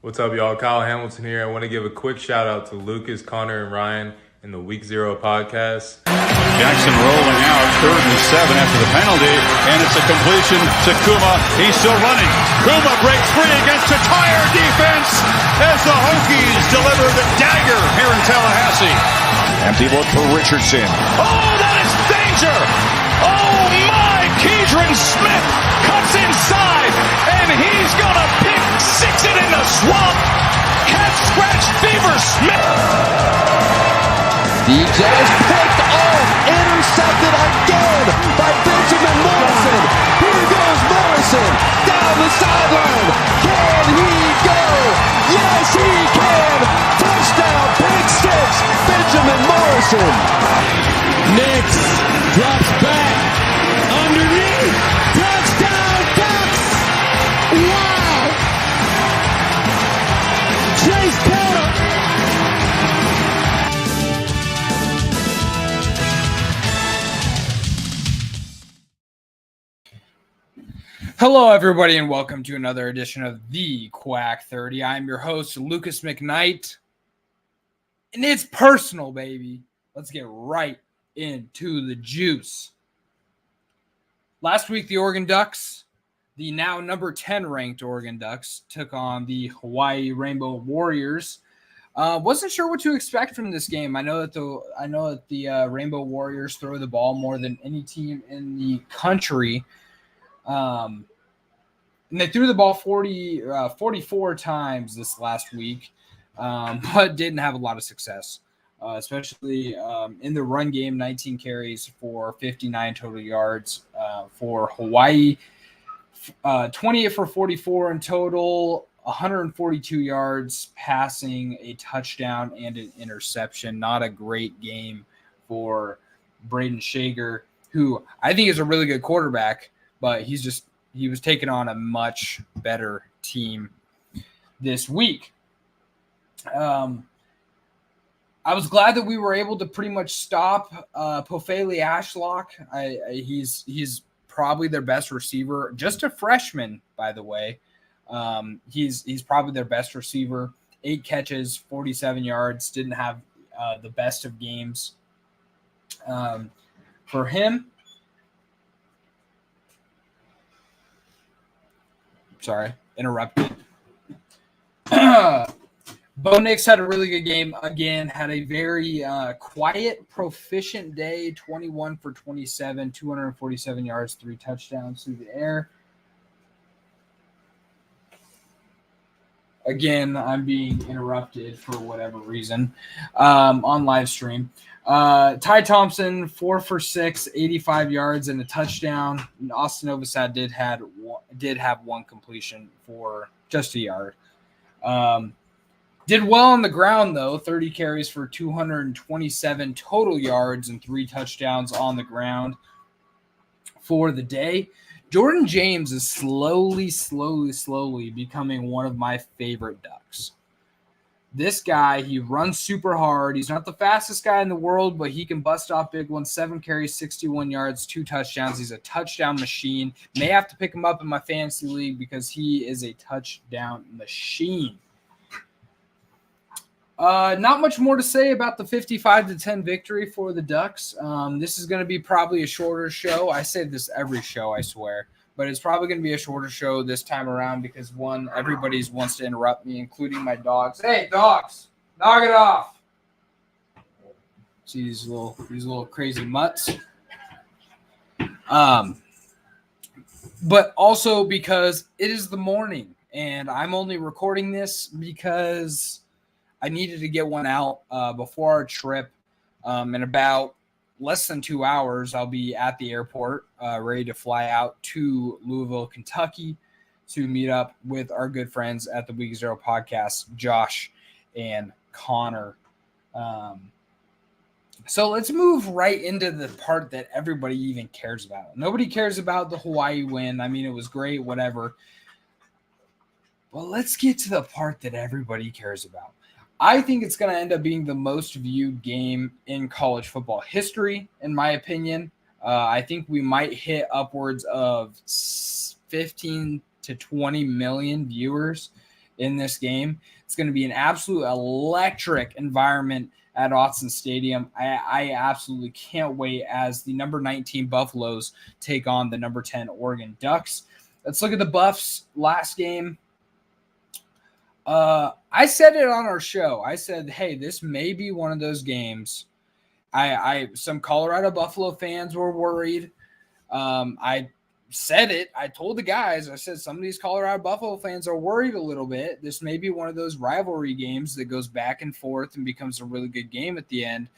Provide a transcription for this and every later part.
What's up, y'all? Kyle Hamilton here. I want to give a quick shout out to Lucas, Connor, and Ryan in the Week Zero podcast. Jackson rolling out, 3rd and 7 after the penalty, and it's a completion to Kuma. He's still running. Kuma breaks free against a tire defense as the Hokies deliver the dagger here in Tallahassee. Empty look for Richardson. Oh, that is danger! Oh my! Keidron Smith cuts inside, and he's gonna pick-six it in the swamp. Cat scratch fever Smith. DJ is picked off, intercepted again by Benjamin Morrison. Here goes Morrison down the sideline. Can he go? Yes, he can. Touchdown, pick six, Benjamin Morrison. Nix drops back underneath. Touchdown, Ducks. Wow. Chase Porter. Hello, everybody, and welcome to another edition of the Quack 30. I'm your host, Lucas McKnight, and it's personal, baby. Let's get right into the juice. Last week, the Oregon Ducks, the now number 10 ranked Oregon Ducks, took on the Hawaii Rainbow Warriors. Wasn't sure what to expect from this game. I know that the Rainbow Warriors throw the ball more than any team in the country. And they threw the ball 44 times this last week, but didn't have a lot of success, especially in the run game. 19 carries for 59 total yards for Hawaii, 28 for 44 in total, 142 yards passing, a touchdown, and an interception. Not a great game for Braden Shager, who I think is a really good quarterback, but he was taking on a much better team this week. I was glad that we were able to pretty much stop Pofele Ashlock. He's probably their best receiver, just a freshman, by the way. He's probably their best receiver. 8 catches, 47 yards. Didn't have the best of games for him. Sorry, interrupted. Bo Nix had a really good game again, had a very quiet, proficient day, 21 for 27, 247 yards, 3 touchdowns through the air. Again, I'm being interrupted for whatever reason on live stream. Ty Thompson, 4 for 6, 85 yards and a touchdown. And Austin Novosad did have one completion for just a yard. Did well on the ground, though, 30 carries for 227 total yards and 3 touchdowns on the ground for the day. Jordan James is slowly becoming one of my favorite Ducks. This guy, he runs super hard. He's not the fastest guy in the world, but he can bust off big ones. 7 carries, 61 yards, 2 touchdowns. He's a touchdown machine. May have to pick him up in my fantasy league because he is a touchdown machine. Not much more to say about the 55-10 victory for the Ducks. This is going to be probably a shorter show. I say this every show, I swear. But it's probably going to be a shorter show this time around because, one, everybody wants to interrupt me, including my dogs. Hey, dogs, knock it off. See these little crazy mutts. But also because it is the morning, and I'm only recording this because I needed to get one out before our trip. In about less than 2 hours, I'll be at the airport, ready to fly out to Louisville, Kentucky, to meet up with our good friends at the Week Zero podcast, Josh and Connor. So let's move right into the part that everybody even cares about. Nobody cares about the Hawaii win. I mean, it was great, whatever. Well, let's get to the part that everybody cares about. I think it's going to end up being the most viewed game in college football history, in my opinion. I think we might hit upwards of 15 to 20 million viewers in this game. It's going to be an absolute electric environment at Autzen Stadium. I absolutely can't wait as the number 19 Buffaloes take on the number 10 Oregon Ducks. Let's look at the Buffs last game. I said it on our show. I said, hey, this may be one of those games. Some Colorado Buffalo fans were worried. I said it. I told the guys, I said, some of these Colorado Buffalo fans are worried a little bit. This may be one of those rivalry games that goes back and forth and becomes a really good game at the end.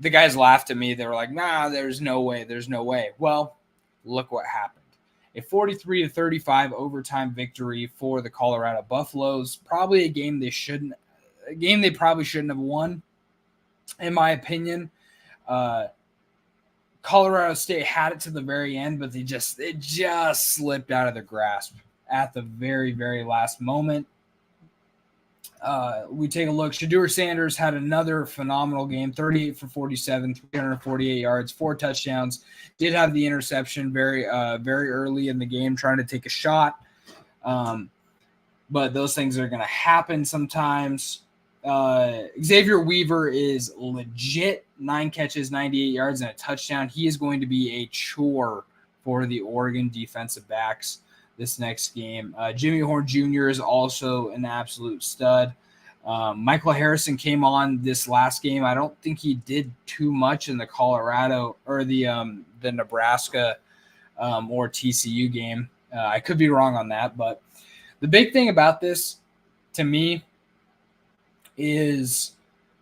The guys laughed at me. They were like, nah, there's no way. There's no way. Well, look what happened. A 43-35 overtime victory for the Colorado Buffaloes. Probably a game they probably shouldn't have won, in my opinion. Colorado State had it to the very end, but it just slipped out of their grasp at the very, very last moment. We take a look. Shedeur Sanders had another phenomenal game, 38 for 47, 348 yards, 4 touchdowns. Did have the interception very early in the game trying to take a shot. But those things are going to happen sometimes. Xavier Weaver is legit, 9 catches, 98 yards, and a touchdown. He is going to be a chore for the Oregon defensive backs this next game. Jimmy Horn Jr. is also an absolute stud. Michael Harrison came on this last game. I don't think he did too much in the Colorado or the Nebraska or TCU game. I could be wrong on that, but the big thing about this to me is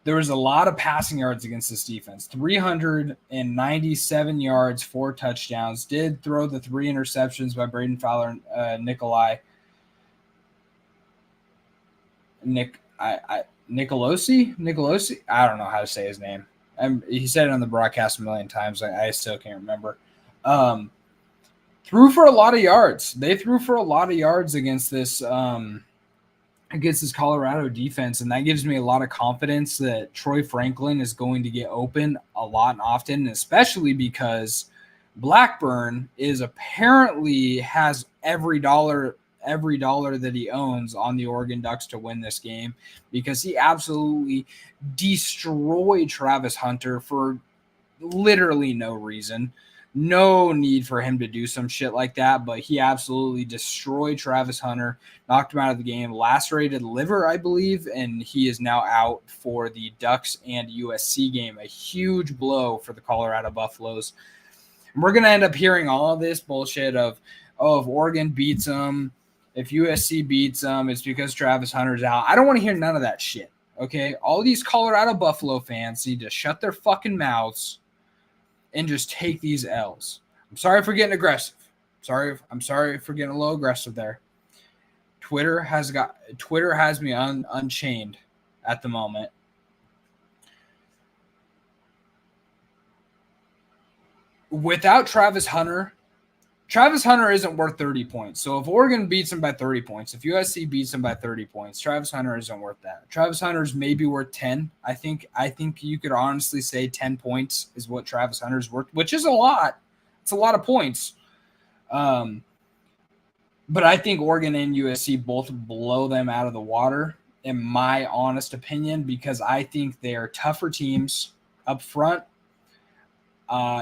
there was a lot of passing yards against this defense. 397 yards, 4 touchdowns. Did throw the 3 interceptions by Braden Fowler and Nicolosi. I don't know how to say his name. He said it on the broadcast a million times. I still can't remember. Threw for a lot of yards. They threw for a lot of yards against this Colorado defense, and that gives me a lot of confidence that Troy Franklin is going to get open a lot and often, especially because Blackburn apparently has every dollar that he owns on the Oregon Ducks to win this game, because he absolutely destroyed Travis Hunter for literally no reason. No need for him to do some shit like that, but he absolutely destroyed Travis Hunter, knocked him out of the game, lacerated liver, I believe, and he is now out for the Ducks and USC game. A huge blow for the Colorado Buffaloes. And we're going to end up hearing all of this bullshit of, if Oregon beats them, if USC beats them, it's because Travis Hunter's out. I don't want to hear none of that shit, okay? All these Colorado Buffalo fans need to shut their fucking mouths and just take these L's. I'm sorry for getting aggressive. I'm sorry for getting a little aggressive there. Twitter has me unchained at the moment. Without Travis Hunter isn't worth 30 points. So if Oregon beats him by 30 points, if USC beats him by 30 points, Travis Hunter isn't worth that. Travis Hunter's maybe worth 10. I think you could honestly say 10 points is what Travis Hunter's worth, which is a lot. It's a lot of points. But I think Oregon and USC both blow them out of the water, in my honest opinion, because I think they're tougher teams up front.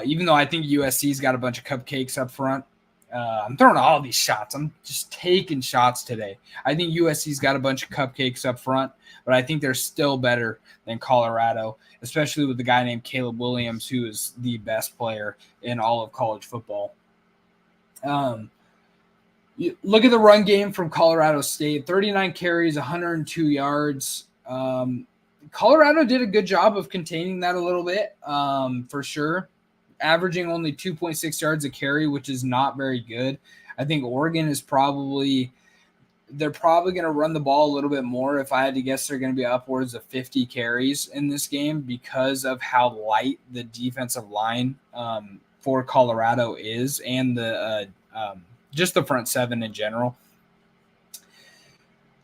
Even though I think USC's got a bunch of cupcakes up front. I'm throwing all these shots. I'm just taking shots today. I think USC's got a bunch of cupcakes up front, but I think they're still better than Colorado, especially with the guy named Caleb Williams, who is the best player in all of college football. You look at the run game from Colorado State, 39 carries, 102 yards. Colorado did a good job of containing that a little bit, for sure. Averaging only 2.6 yards a carry, which is not very good. I think Oregon they're probably going to run the ball a little bit more. If I had to guess, they're going to be upwards of 50 carries in this game because of how light the defensive line for Colorado is, and just the front seven in general.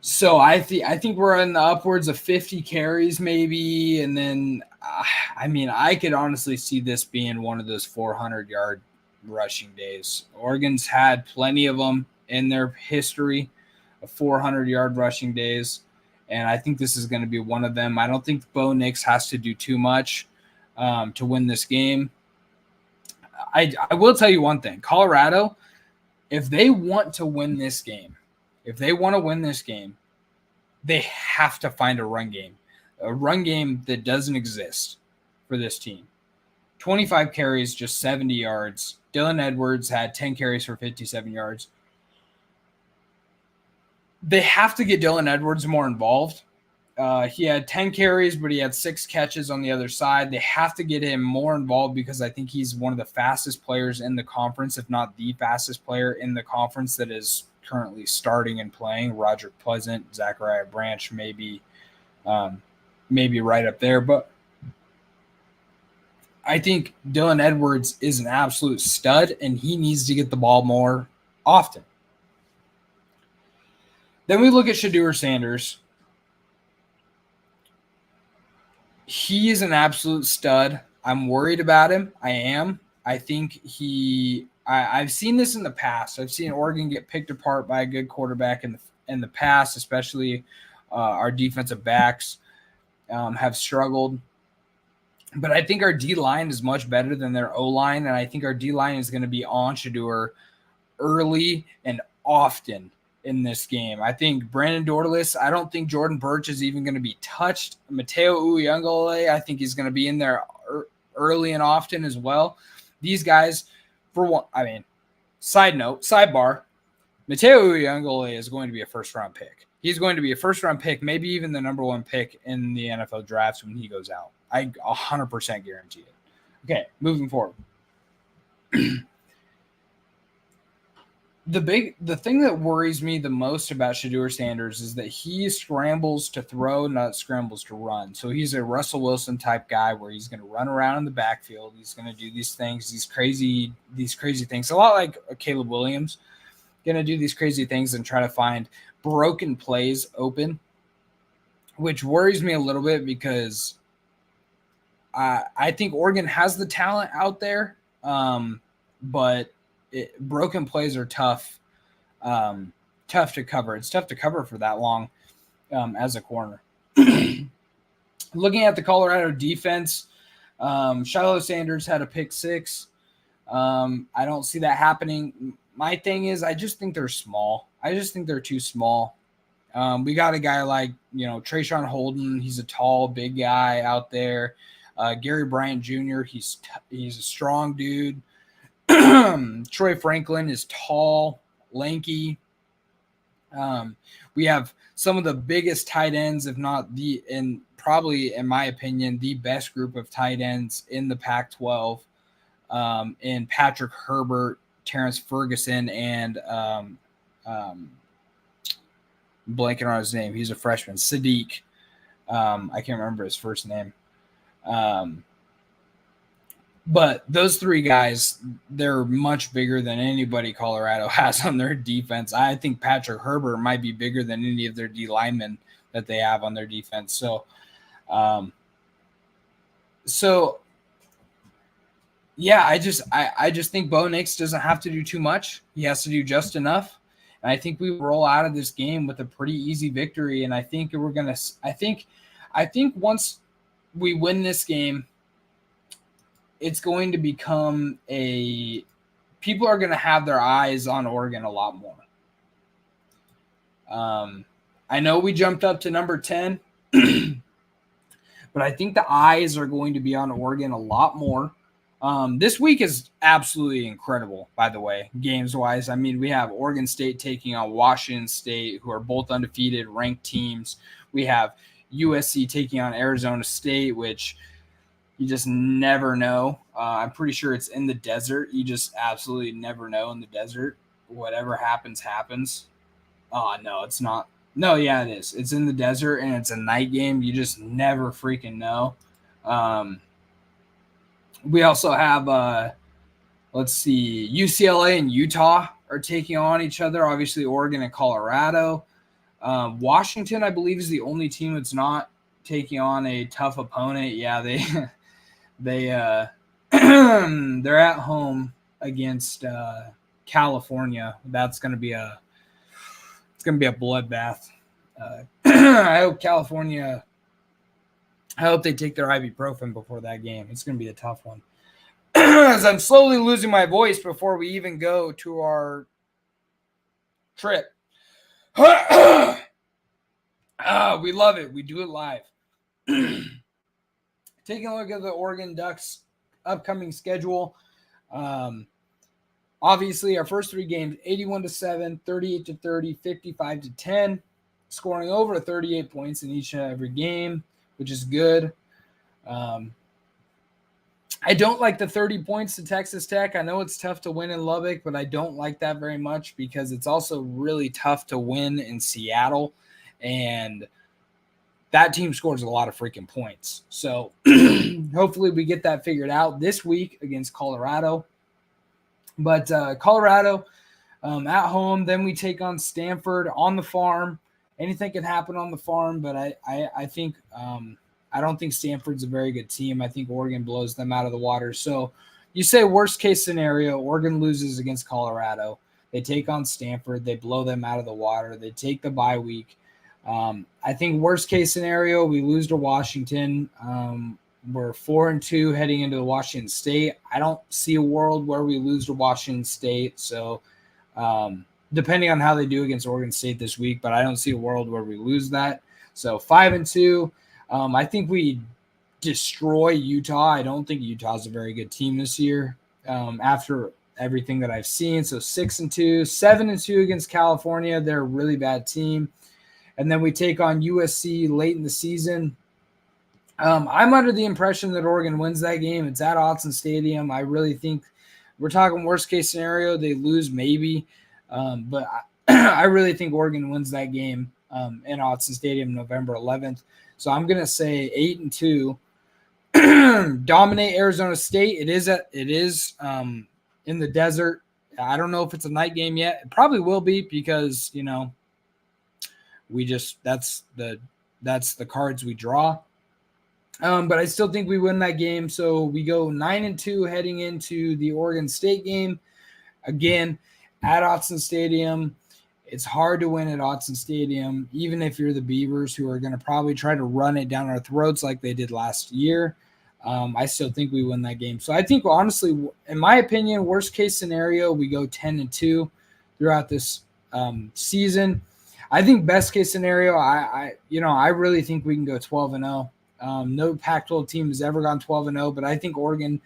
So I think we're in the upwards of 50 carries maybe, and then I could honestly see this being one of those 400-yard rushing days. Oregon's had plenty of them in their history 400-yard rushing days, and I think this is going to be one of them. I don't think Bo Nix has to do too much to win this game. I will tell you one thing. Colorado, if they want to win this game, they have to find a run game that doesn't exist for this team. 25 carries, just 70 yards. Dylan Edwards had 10 carries for 57 yards. They have to get Dylan Edwards more involved. He had 10 carries, but he had 6 catches on the other side. They have to get him more involved because I think he's one of the fastest players in the conference, if not the fastest player in the conference that is currently starting and playing. Roger Pleasant, Zachariah Branch, maybe right up there. But I think Dylan Edwards is an absolute stud, and he needs to get the ball more often. Then we look at Shedeur Sanders. He is an absolute stud. I'm worried about him. I am. I think I've seen this in the past. I've seen Oregon get picked apart by a good quarterback in the past, especially our defensive backs have struggled. But I think our D-line is much better than their O-line, and I think our D-line is going to be on Shedeur early and often in this game. I think Brandon Dorlus, I don't think Jordan Burch is even going to be touched. Mateo Uyunglele, I think he's going to be in there early and often as well. These guys, sidebar, Mateo Uyunglele is going to be a first-round pick. He's going to be a first-round pick, maybe even the number 1 pick in the NFL drafts when he goes out. I 100% guarantee it. Okay, moving forward. The thing that worries me the most about Shedeur Sanders is that he scrambles to throw, not scrambles to run. So he's a Russell Wilson type guy where he's going to run around in the backfield. He's going to do these things, these crazy things. A lot like Caleb Williams, going to do these crazy things and try to find broken plays open, which worries me a little bit because I think Oregon has the talent out there, but broken plays are tough to cover. It's tough to cover for that long as a corner. Looking at the Colorado defense, Shiloh Sanders had a pick 6. I don't see that happening. My thing is I just think they're small. I just think they're too small. We got a guy like, Trayshawn Holden. He's a tall, big guy out there. Gary Bryant Jr., he's a strong dude. Troy Franklin is tall, lanky. We have some of the biggest tight ends, if not probably, in my opinion, the best group of tight ends in the Pac-12. In Patrick Herbert, Terrence Ferguson, and blanking on his name. He's a freshman. Sadiq. I can't remember his first name. But those 3 guys, they're much bigger than anybody Colorado has on their defense. I think Patrick Herbert might be bigger than any of their D linemen that they have on their defense. So yeah, I just think Bo Nix doesn't have to do too much. He has to do just enough. And I think we roll out of this game with a pretty easy victory. And I think I think once we win this game, it's going to become people are going to have their eyes on Oregon a lot more. I know we jumped up to number 10, but I think the eyes are going to be on Oregon a lot more. This week is absolutely incredible, by the way, games-wise. I mean, we have Oregon State taking on Washington State, who are both undefeated, ranked teams. We have USC taking on Arizona State, which you just never know. I'm pretty sure it's in the desert. You just absolutely never know in the desert. Whatever happens, happens. Oh, no, it's not. No, yeah, it is. It's in the desert, and it's a night game. You just never freaking know. We also have, let's see, UCLA and Utah are taking on each other. Obviously, Oregon and Colorado. Washington, I believe, is the only team that's not taking on a tough opponent. Yeah, they're at home against California. It's going to be going to be a bloodbath. I hope California, I hope they take their ibuprofen before that game. It's going to be a tough one. As I'm slowly losing my voice before we even go to our trip. We love it. We do it live. Taking a look at the Oregon Ducks upcoming schedule. Obviously, our first 3 games, 81-7, 38-30, 55-10, scoring over 38 points in each and every game, which is good. I don't like the 30 points to Texas Tech. I know it's tough to win in Lubbock, but I don't like that very much because it's also really tough to win in Seattle, and that team scores a lot of freaking points. So hopefully we get that figured out this week against Colorado. But Colorado at home, then we take on Stanford on the farm. Anything can happen on the farm, but I think I don't think Stanford's a very good team. I think Oregon blows them out of the water. So you say worst case scenario, Oregon loses against Colorado. They take on Stanford. They blow them out of the water. They take the bye week. I think worst case scenario, we lose to Washington. We're 4-2 heading into the Washington State. I don't see a world where we lose to Washington State. So depending on how they do against Oregon State this week, but I don't see a world where we lose that. So 5-2. I think we destroy Utah. I don't think Utah's a very good team this year after everything that I've seen. So 6-2, 7-2 against California. They're a really bad team. And then we take on USC late in the season. I'm under the impression that Oregon wins that game. It's at Autzen Stadium. I really think we're talking worst case scenario. They lose maybe. But I really think Oregon wins that game in Autzen Stadium November 11th. So I'm going to say 8-2. Dominate Arizona State. It is in the desert. I don't know if it's a night game yet. It probably will be because, that's the cards we draw. But I still think we win that game. So we go 9-2 heading into the Oregon State game. Again, at Autzen Stadium. It's hard to win at Autzen Stadium, even if you're the Beavers, who are going to probably try to run it down our throats like they did last year. I still think we win that game. So I think, honestly, in my opinion, worst case scenario, we go 10-2 throughout this season. I think best case scenario, I really think we can go 12-0. No Pac-12 team has ever gone 12-0, but I think Oregon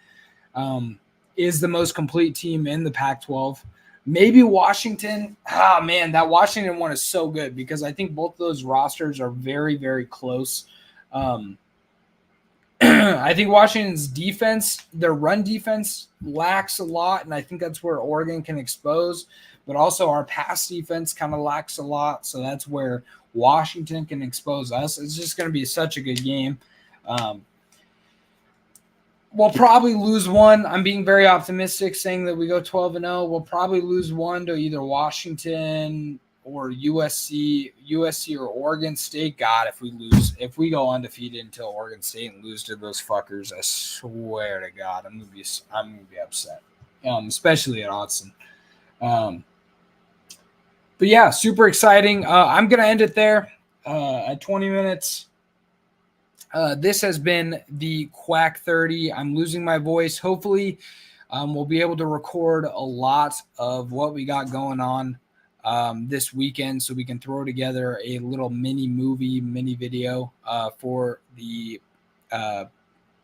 is the most complete team in the Pac-12. Maybe Washington. Man, that Washington one is so good because I think both of those rosters are very, very close. I think Washington's defense, their run defense lacks a lot, and I think that's where Oregon can expose. But also our pass defense kind of lacks a lot, so that's where Washington can expose us. It's just going to be such a good game. We'll probably lose one. I'm being very optimistic, saying that we go 12-0. We'll probably lose one to either Washington or USC or Oregon State. God, if we go undefeated until Oregon State and lose to those fuckers, I swear to God, I'm gonna be upset. Especially at Autzen. But yeah, super exciting. I'm gonna end it there at 20 minutes. This has been the Quack 30. I'm losing my voice. Hopefully, we'll be able to record a lot of what we got going on this weekend so we can throw together a little mini video for the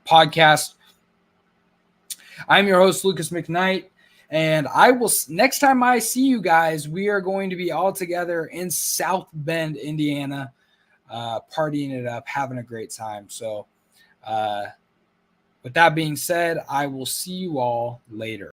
podcast. I'm your host, Lucas McKnight, and next time I see you guys, we are going to be all together in South Bend, Indiana, partying it up, having a great time. So with that being said, I will see you all later.